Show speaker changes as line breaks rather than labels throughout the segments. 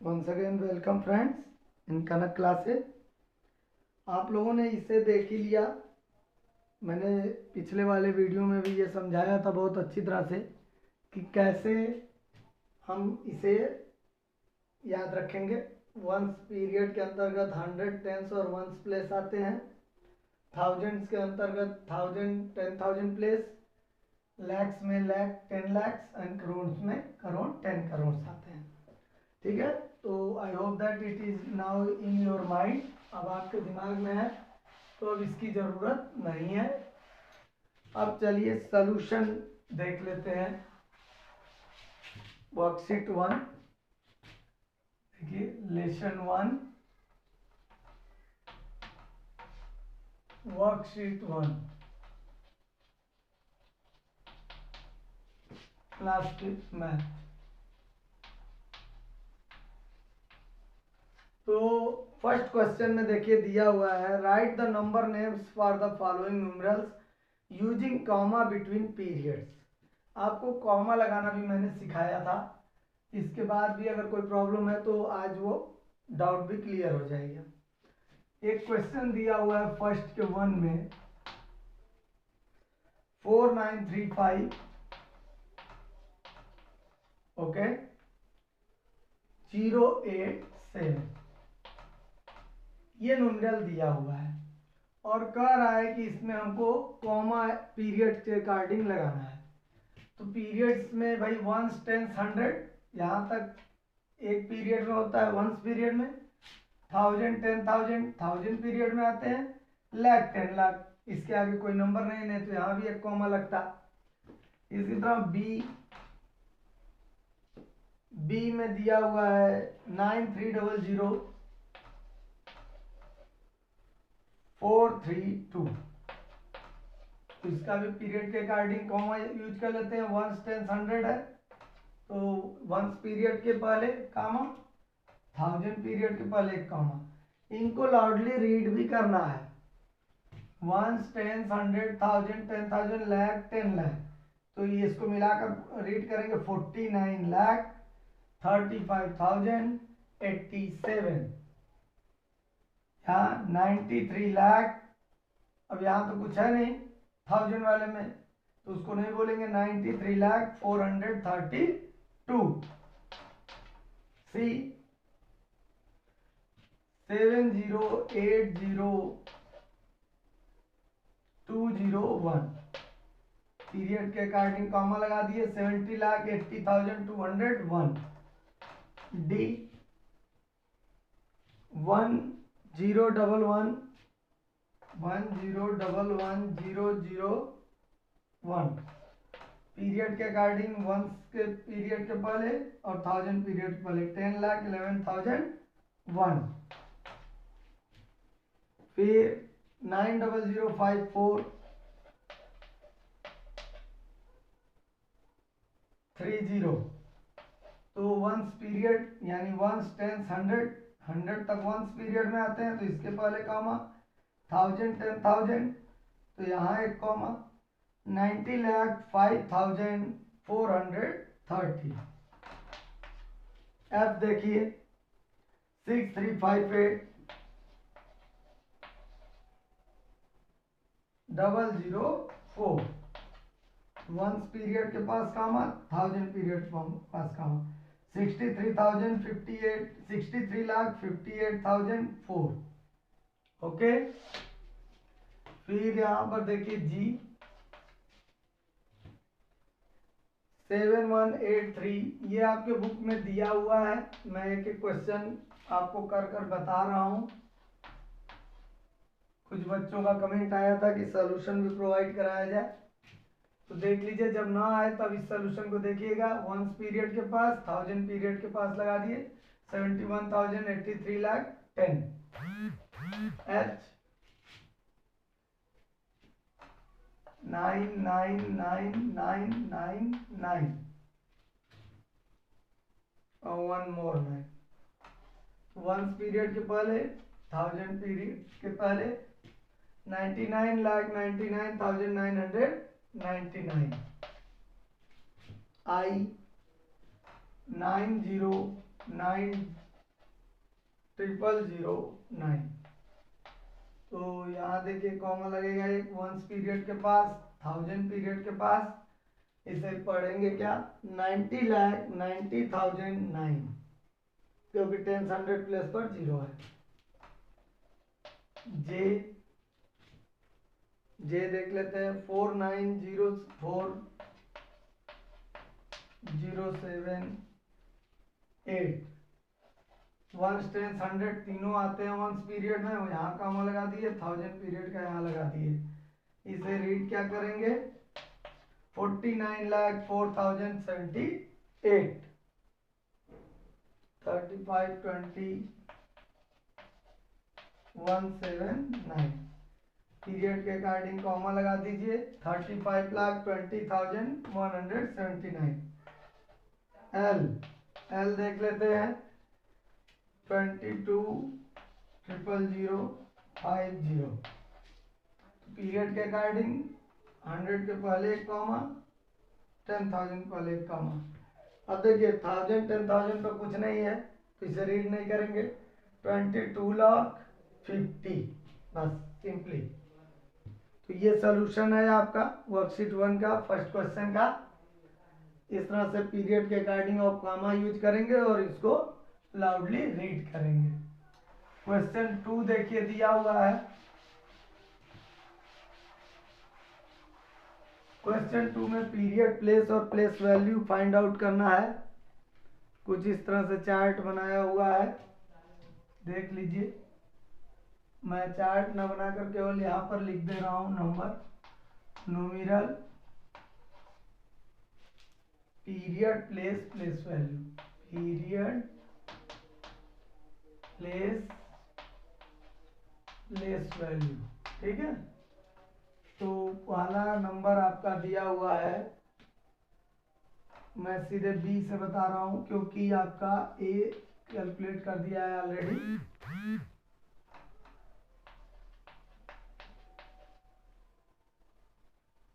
Once again welcome friends in Kanak classes. आप लोगों ने इसे देख ही लिया। मैंने पिछले वाले वीडियो में भी ये समझाया था बहुत अच्छी तरह से कि कैसे हम इसे याद रखेंगे। वंस पीरियड के अंतर्गत 100 टेंस और वंस प्लेस आते हैं। थाउजेंड्स के अंतर्गत 1000 10,000 प्लेस। लैक्स में लैख 10 लैक्स एंड करोड़ में करोड़ 10 करोड़ आते हैं। ठीक है, तो I hope that it is now in your mind. अब आपके दिमाग में है तो अब इसकी ज़रूरत नहीं है। अब चलिए सॉल्यूशन देख लेते हैं। वर्कशीट 1 देखिए, लेसन 1 वर्कशीट 1 क्लास 5 मैथ। तो फर्स्ट क्वेश्चन में देखिए दिया हुआ है, right the number names for the following numerals using comma between periods. आपको कॉमा लगाना भी मैंने सिखाया था। इसके बाद भी अगर कोई प्रॉब्लम है तो आज वो डाउट भी क्लियर हो जाएगा। एक क्वेश्चन दिया हुआ है फर्स्ट के 1 में 4935 ओके 087 ये न्यूमरल दिया हुआ है और कह रहा है कि इसमें हमको कॉमा पीरियड के अकॉर्डिंग लगाना है। तो पीरियड्स में भाई वंस टेंस 100 यहाँ तक एक पीरियड में होता है। वंस पीरियड में 1000 10,000 1000 पीरियड में आते हैं। लाख 10 लाख, इसके आगे कोई नंबर नहीं तो यहाँ भी एक कॉमा लगता। इसी तरह बी में दिया हुआ है 9300 432। तो इसका भी पीरियड के अकॉर्डिंग कॉमा यूज कर लेते हैं। वंस टेंस 100 है तो वंस पीरियड के पहले कॉमा, 1000 पीरियड के पहले एक कॉमा। इनको लाउडली रीड भी करना है। वंस टेंस 100 1000 10,000 लाख 10 लाख, तो ये इसको मिलाकर रीड करेंगे 49 लाख 35,087। यहाँ 93 लाख, अब यहाँ तो कुछ है नहीं 1000 वाले में तो उसको नहीं बोलेंगे। 93 लाख 432। सी 7080201 पीरियड के अकॉर्डिंग कॉमा लगा दिए। 70,80,201। डी 10110001 पीरियड के अकॉर्डिंग वंस के पीरियड के पहले और 1000 पीरियड के पहले 10,11,001। फिर 9005430। तो वंस पीरियड यानी वंस टेंस 100 तक वंस पीरियड में आते हैं तो इसके पहले कॉमा। 1000 10,000 तो यहाँ एक कॉमा। 90,05,430। एफ देखिए 6358 004। वंस पीरियड के पास कामा, 1000 पीरियड के पास कामा। 63,58,4 ओके। फिर यहाँ पर देखिए जी 7183 ये आपके बुक में दिया हुआ है। मैं एक एक क्वेश्चन आपको कर कर बता रहा हूँ। कुछ बच्चों का कमेंट आया था कि सॉल्यूशन भी प्रोवाइड कराया जाए, तो देख लीजिए। जब ना आए तब इस सॉल्यूशन को देखिएगा। वंस पीरियड के पास 1000 पीरियड के पास लगा दिए 71,083 लाख 10। एच 999999 और 1 मोर 9। वंस पीरियड के पहले 1000 पीरियड के पहले 99,99,999। आई 9099 0009। तो यहाँ देखिए कॉमा लगेगा एक वंस पीरियड के पास, 1000 पीरियड के पास। इसे पढ़ेंगे क्या, 90,90,009, क्योंकि 10 100 प्लेस पर 0 है। जे देख लेते हैं, 4904078। वंस 10 100 तीनों आते हैं वंस पीरियड में, यहाँ कॉमा लगा दिए, 1000 पीरियड का यहाँ लगा दिए। इसे रीड क्या करेंगे, 49,04,078। 3520,179 पीरियड के अकॉर्डिंग कॉमा लगा दीजिए। 35,20,179। एल देख लेते हैं, 22,000,050। पीरियड के अकॉर्डिंग 100 के पहले एक कॉमा, 10,000 पहले एक कॉमा। अब देखिए 1000 10,000 पर कुछ नहीं है तो इसे रीड नहीं करेंगे। 22,50,000 बस, सिंपली। तो ये सोल्यूशन है आपका वर्कशीट 1 का फर्स्ट क्वेश्चन का। इस तरह से पीरियड के अकॉर्डिंग आप कॉमा यूज करेंगे और इसको लाउडली रीड करेंगे। क्वेश्चन 2 देखिए दिया हुआ है। क्वेश्चन 2 में पीरियड, प्लेस और प्लेस वैल्यू फाइंड आउट करना है। कुछ इस तरह से चार्ट बनाया हुआ है, देख लीजिए। मैं चार्ट न बनाकर केवल यहाँ पर लिख दे रहा हूँ number, numeral, period, place, place value, period, place, place value. ठीक है, तो पहला नंबर आपका दिया हुआ है, मैं सीधे बी से बता रहा हूं क्योंकि आपका ए कैलकुलेट कर दिया है ऑलरेडी।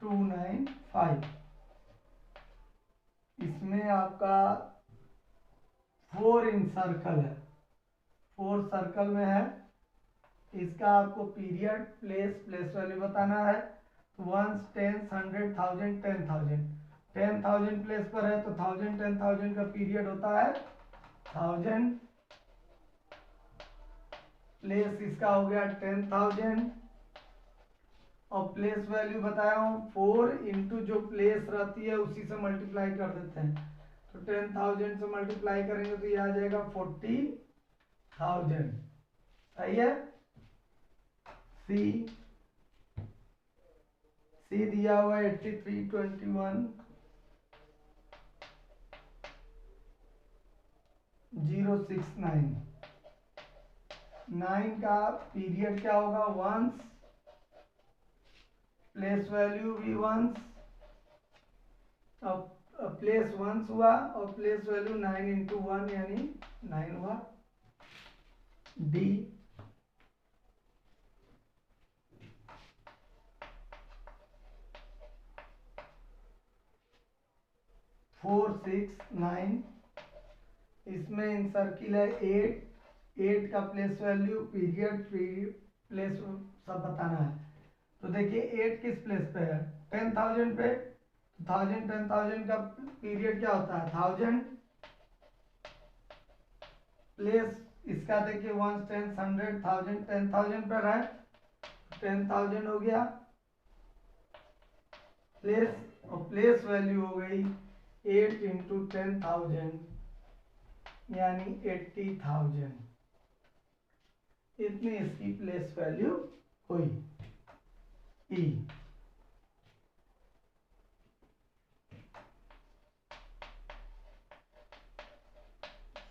295। इसमें आपका 4 इन सर्कल है, 4 सर्कल में है। इसका आपको पीरियड, प्लेस, प्लेस वैल्यू बताना है। 1 10 100 1000 10,000। 10,000 प्लेस पर है तो 1000 10,000 का पीरियड होता है 1000। प्लेस इसका हो गया 10,000 और प्लेस वैल्यू बताया हूँ 4 इंटू जो प्लेस रहती है उसी से मल्टीप्लाई कर देते हैं। तो 10,000 से मल्टीप्लाई करेंगे तो ये आ जाएगा 40,000। सही है। सी दिया हुआ 8321,069। 9 का पीरियड क्या होगा, वंस, प्लेस वैल्यू भी वंस, अब प्लेस वंस हुआ और प्लेस वैल्यू 9 इंटू 1 यानी 9 हुआ। डी 4 6 9। इसमें इन सर्किल है 8 का प्लेस वैल्यू, पीरियड, प्लेस सब बताना है। तो देखिए 8 किस प्लेस पे है, 10,000 पे। 1000 10,000 का पीरियड क्या होता है 1000। प्लेस इसका देखिए 1 10 100 1000 10,000 पर है, 10,000 हो गया प्लेस, और प्लेस वैल्यू हो गई 8 इंटू 10,000 यानी 80,000। इतनी इसकी प्लेस वैल्यू हुई। ई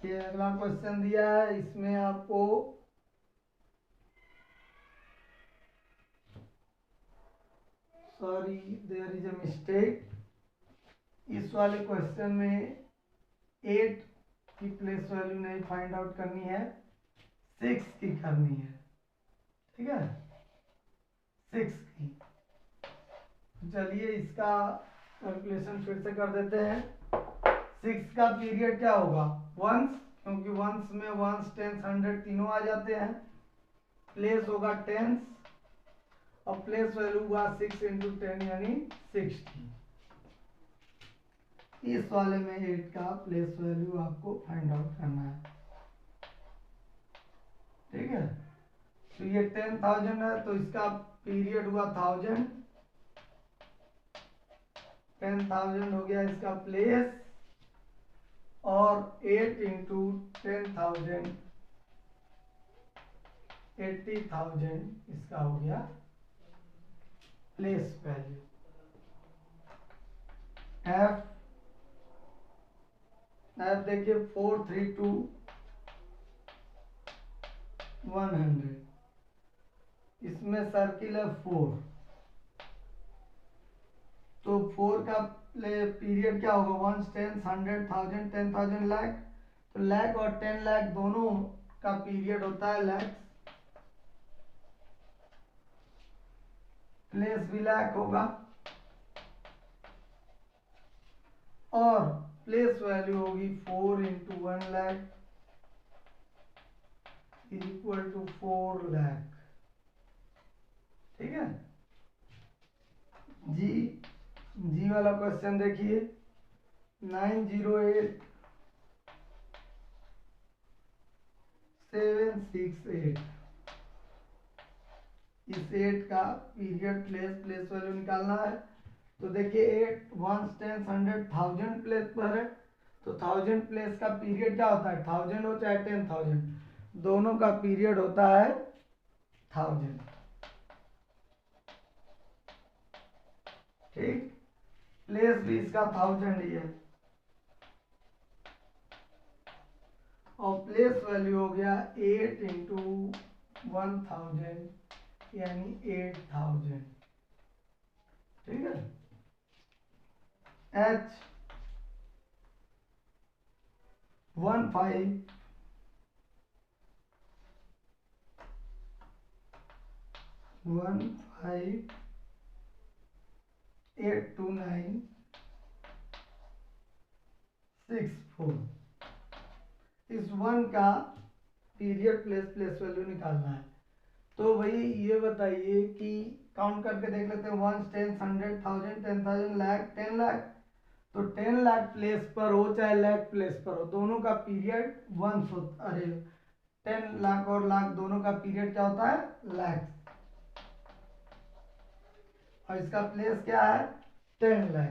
ये अगला क्वेश्चन दिया है, इसमें आपको sorry there is a mistake. इस वाले क्वेश्चन में 8 की प्लेस वैल्यू नहीं फाइंड आउट करनी है, 6 की करनी है। ठीक है, 6 की। चलिए इसका कैलकुलेशन फिर से कर देते हैं। 6 का पीरियड क्या होगा, वंस, क्योंकि वंस में वंस टेंस हंड्रेड तीनों आ जाते हैं। प्लेस होगा टेंस और प्लेस वैल्यू हुआ 6 इंटू 10 यानी 60। इस वाले में 8 का प्लेस वैल्यू आपको फाइंड आउट करना है। ठीक है, तो ये 10,000 है तो इसका पीरियड हुआ 1000, 10,000 हो गया इसका प्लेस, और 8 इंटू 10,000 80,000 इसका हो गया प्लेस वैल्यू। एफ देखिए 432 100, इसमें सर्किल है 4, तो 4 का पीरियड क्या होगा, वंस टेंस 100,000 10,000 लाख, तो लाख और 10 लाख दोनों का पीरियड होता है लाख, प्लेस भी लाख होगा, और प्लेस वैल्यू होगी 4 into 1 lakh equal to 4 lakh. ठीक है, जी वाला क्वेश्चन देखिए 908768, इस 8 का पीरियड प्लेस वैल्यू निकालना है। तो देखिए 8 वंस टेंस 100,000 प्लेस पर है, तो 1000 प्लेस का पीरियड क्या होता है, 1000 हो चाहे 10,000, दोनों का पीरियड होता है 1000। ठीक, प्लेस भी इसका 1000 ही है, और प्लेस वैल्यू हो गया 8 इंटू 1000 यानी 8000। ठीक है, H 15,829,64, इस 1 का पीरियड प्लेस वैल्यू निकालना है। तो भाई ये बताइए कि काउंट करके देख लेते हैं, वंस टेंस 100,000 10,000 लाख 10 लाख, तो 10 लाख प्लेस पर हो चाहे लाख प्लेस पर हो, दोनों का पीरियड वंस होता, अरे 10 लाख और लाख दोनों का पीरियड क्या होता है, लाख, और इसका प्लेस क्या है 10 लाख।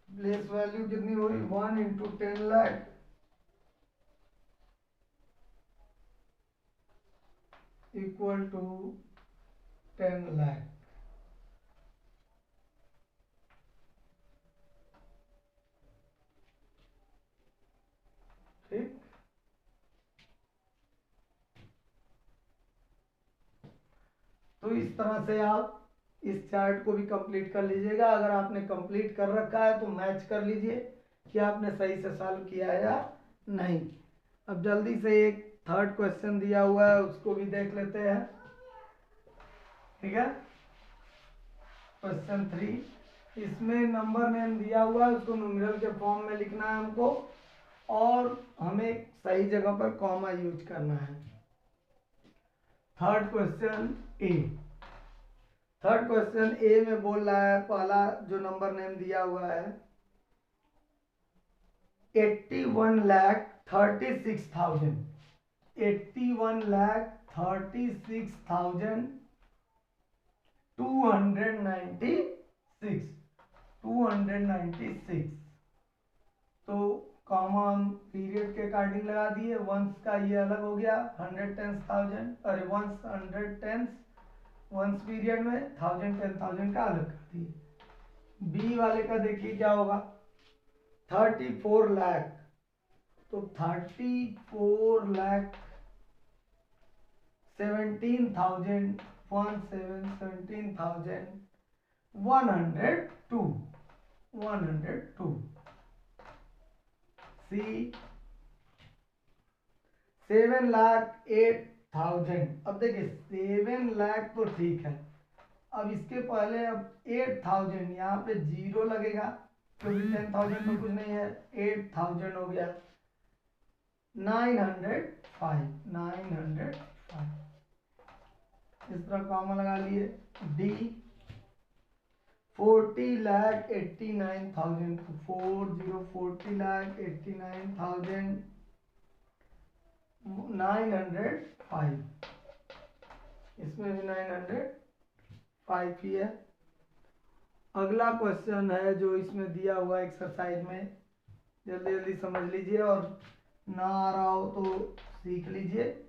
प्लेस वैल्यू कितनी हुई 1 into 10 lakh equal to 10 lakh. ठीक, तो इस तरह से आप इस चार्ट को भी कंप्लीट कर लीजिएगा। अगर आपने कंप्लीट कर रखा है तो मैच कर लीजिए कि आपने सही से सॉल्व किया है या नहीं। अब जल्दी से एक थर्ड क्वेश्चन दिया हुआ है उसको भी देख लेते हैं। ठीक है, क्वेश्चन 3, इसमें नंबर नेम दिया हुआ है, उसको न्यूमेरल के फॉर्म में लिखना है हमको, और हमें सही जगह पर कॉमा यूज करना है। थर्ड क्वेश्चन ए में बोल रहा है, पहला जो नंबर नेम दिया हुआ है 81,36,000, 81,36,296, तो कॉमा हम पीरियड के अकॉर्डिंग लगा दिए। वंस का ये अलग हो गया 100 टेंस 1000, अरे वंस 100 टेंस वंस पीरियड में 1000 10,000 का अलग कर दिए। बी वाले का देखिए क्या होगा 34 लाख, तो 34 लाख 17,102 सी 7,08,000। अब देखिए 7 लाख तो ठीक है, अब इसके पहले अब 8,000 यहाँ पे जीरो लगेगा, क्योंकि 10,000 तो कुछ नहीं है, 8,000 हो गया, 905, 905 इस तरह कॉमा लगा लिए। डी 40,89,000, 40,89,905, इसमें भी 905 ही है। अगला क्वेश्चन है जो इसमें दिया हुआ एक्सरसाइज में, जल्दी जल्दी समझ लीजिए और ना आ रहा हो तो सीख लीजिए।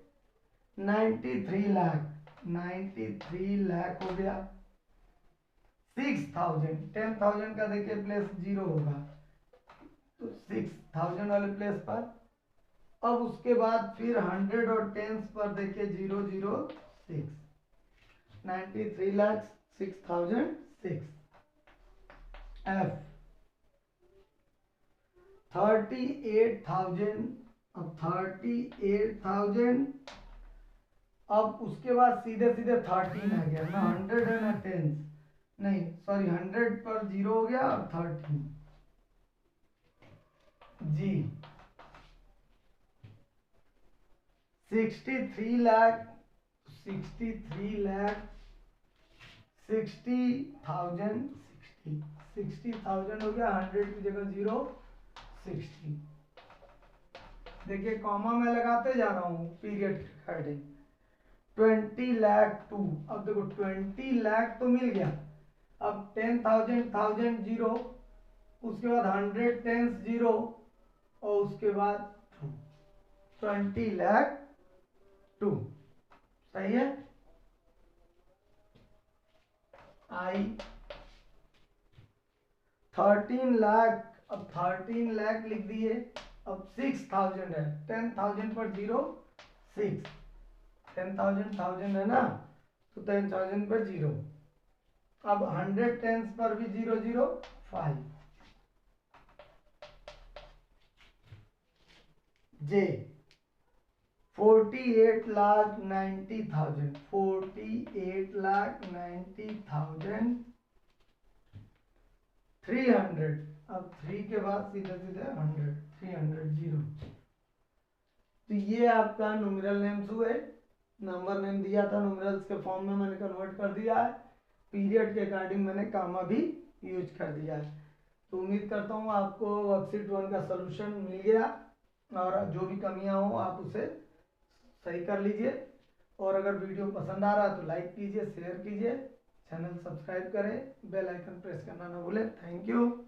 93 लाख, 93 लाख हो गया। 6,000, 10,000 का देखिए प्लेस 0 होगा, तो 6,000 वाले प्लेस पर, अब उसके बाद फिर 100 और टेंस पर देखिए 006, 93 लाख 6,006। F 38,000, अब 38,000, अब उसके बाद सीधे सीधे 13 आ गया ना, 100 है ना टेंस, नहीं सॉरी 100 पर 0 हो गया और 13। जी 63 लाख, 63 लाख 60,000, 60,000 हो गया, 100 की जगह 0, 60। देखिए कॉमा मैं लगाते जा रहा हूँ पीरियड के अकॉर्डिंग। 20 लाख 2, अब देखो 20 लाख तो मिल गया, अब 10,000 1000 0, उसके बाद 100 टेंस 0 और उसके बाद 20 लाख 2, सही है। आई 13 लाख, अब 13 लाख लिख दिए, अब 6,000 है, 10,000 पर 0 6, 10,000 1000 है ना, तो 10,000 पर 0, अब 100 टेंस पर भी 005। जे 48,90,000, 48,90,000 300, अब 3 के बाद सीधे सीधे 100, 300 0। तो ये आपका न्यूमेरल नेम्स हुए, नंबर नेम दिया था न्यूमेरल्स के फॉर्म में मैंने कन्वर्ट कर दिया है, पीरियड के अकॉर्डिंग मैंने कामा भी यूज कर दिया है। तो उम्मीद करता हूँ आपको वर्कशीट 1 का सलूशन मिल गया, और जो भी कमियां हो आप उसे सही कर लीजिए, और अगर वीडियो पसंद आ रहा है तो लाइक कीजिए, शेयर कीजिए, चैनल सब्सक्राइब करें, बेल आइकन प्रेस करना ना भूलें। Thank you.